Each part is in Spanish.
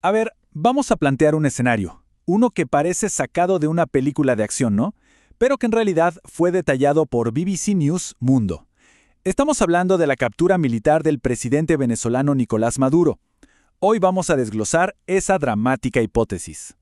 A ver, vamos a plantear un escenario. Uno que parece sacado de una película de acción, ¿no? Pero que en realidad fue detallado por BBC News Mundo. Estamos hablando de la captura militar del presidente venezolano Nicolás Maduro. Hoy vamos a desglosar esa dramática hipótesis.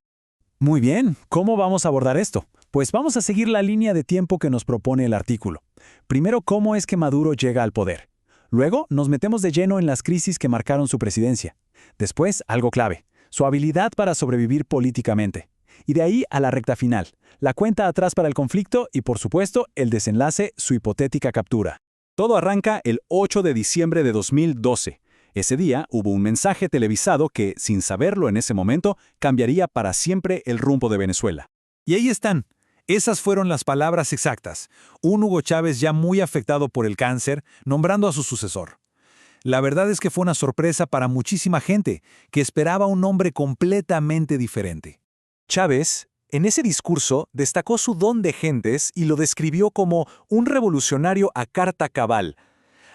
Muy bien, ¿cómo vamos a abordar esto? Pues vamos a seguir la línea de tiempo que nos propone el artículo. Primero, ¿cómo es que Maduro llega al poder? Luego, nos metemos de lleno en las crisis que marcaron su presidencia. Después, algo clave, su habilidad para sobrevivir políticamente. Y de ahí a la recta final, la cuenta atrás para el conflicto y, por supuesto, el desenlace, su hipotética captura. Todo arranca el 8 de diciembre de 2012. Ese día hubo un mensaje televisado que, sin saberlo en ese momento, cambiaría para siempre el rumbo de Venezuela. Y ahí están. Esas fueron las palabras exactas. Un Hugo Chávez ya muy afectado por el cáncer, nombrando a su sucesor. La verdad es que fue una sorpresa para muchísima gente, que esperaba un hombre completamente diferente. Chávez, en ese discurso, destacó su don de gentes y lo describió como un revolucionario a carta cabal.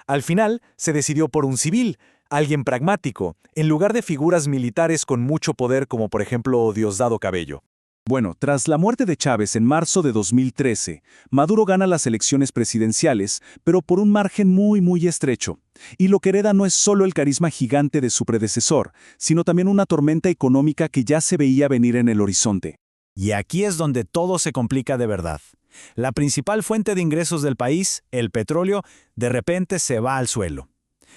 Al final, se decidió por un civil, alguien pragmático, en lugar de figuras militares con mucho poder como por ejemplo Diosdado Cabello. Bueno, tras la muerte de Chávez en marzo de 2013, Maduro gana las elecciones presidenciales, pero por un margen muy estrecho. Y lo que hereda no es solo el carisma gigante de su predecesor, sino también una tormenta económica que ya se veía venir en el horizonte. Y aquí es donde todo se complica de verdad. La principal fuente de ingresos del país, el petróleo, de repente se va al suelo.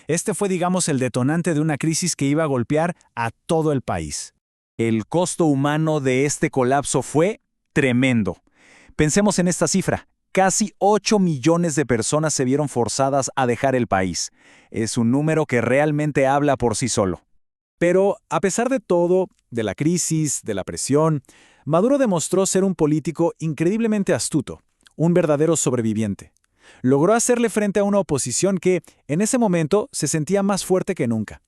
Este fue, digamos, el detonante de una crisis que iba a golpear a todo el país. El costo humano de este colapso fue tremendo. Pensemos en esta cifra. Casi 8 millones de personas se vieron forzadas a dejar el país. Es un número que realmente habla por sí solo. Pero, a pesar de todo, de la crisis, de la presión, Maduro demostró ser un político increíblemente astuto, un verdadero sobreviviente. Logró hacerle frente a una oposición que, en ese momento, se sentía más fuerte que nunca.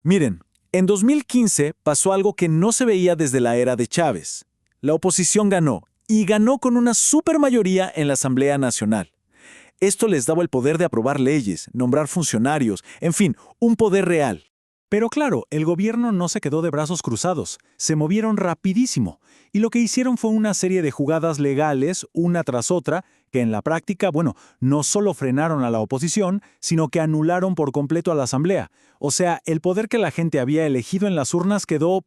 Miren, en 2015 pasó algo que no se veía desde la era de Chávez. La oposición ganó, y ganó con una supermayoría en la Asamblea Nacional. Esto les daba el poder de aprobar leyes, nombrar funcionarios, en fin, un poder real. Pero claro, el gobierno no se quedó de brazos cruzados, se movieron rapidísimo, y lo que hicieron fue una serie de jugadas legales, una tras otra, que en la práctica, no solo frenaron a la oposición, sino que anularon por completo a la Asamblea. O sea, el poder que la gente había elegido en las urnas quedó,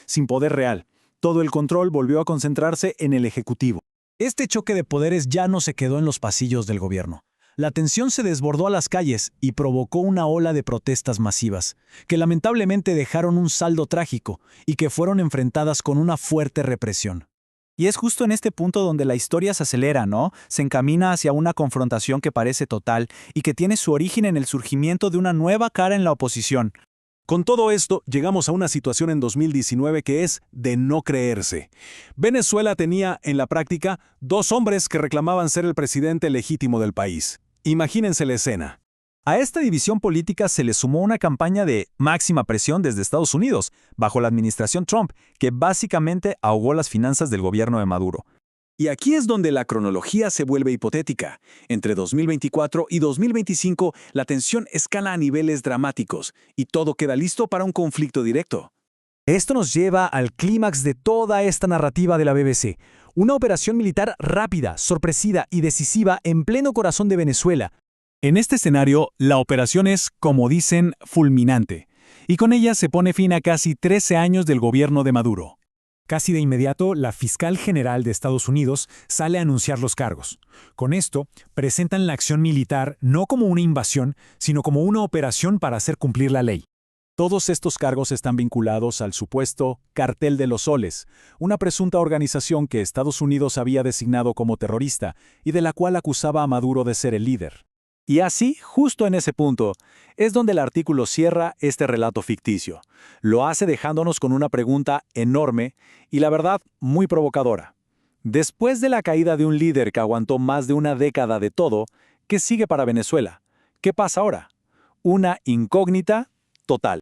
sin poder real. Todo el control volvió a concentrarse en el Ejecutivo. Este choque de poderes ya no se quedó en los pasillos del gobierno. La tensión se desbordó a las calles y provocó una ola de protestas masivas, que lamentablemente dejaron un saldo trágico y que fueron enfrentadas con una fuerte represión. Y es justo en este punto donde la historia se acelera, ¿no? Se encamina hacia una confrontación que parece total y que tiene su origen en el surgimiento de una nueva cara en la oposición. Con todo esto, llegamos a una situación en 2019 que es de no creerse. Venezuela tenía, en la práctica, dos hombres que reclamaban ser el presidente legítimo del país. Imagínense la escena. A esta división política se le sumó una campaña de máxima presión desde Estados Unidos, bajo la administración Trump, que básicamente ahogó las finanzas del gobierno de Maduro. Y aquí es donde la cronología se vuelve hipotética. Entre 2024 y 2025, la tensión escala a niveles dramáticos y todo queda listo para un conflicto directo. Esto nos lleva al clímax de toda esta narrativa de la BBC. Una operación militar rápida, sorpresiva y decisiva en pleno corazón de Venezuela. En este escenario, la operación es, como dicen, fulminante. Y con ella se pone fin a casi 13 años del gobierno de Maduro. Casi de inmediato, la fiscal general de Estados Unidos sale a anunciar los cargos. Con esto, presentan la acción militar no como una invasión, sino como una operación para hacer cumplir la ley. Todos estos cargos están vinculados al supuesto Cartel de los Soles, una presunta organización que Estados Unidos había designado como terrorista y de la cual acusaba a Maduro de ser el líder. Y así, justo en ese punto, es donde el artículo cierra este relato ficticio. Lo hace dejándonos con una pregunta enorme y, la verdad, muy provocadora. Después de la caída de un líder que aguantó más de una década de todo, ¿qué sigue para Venezuela? ¿Qué pasa ahora? Una incógnita total.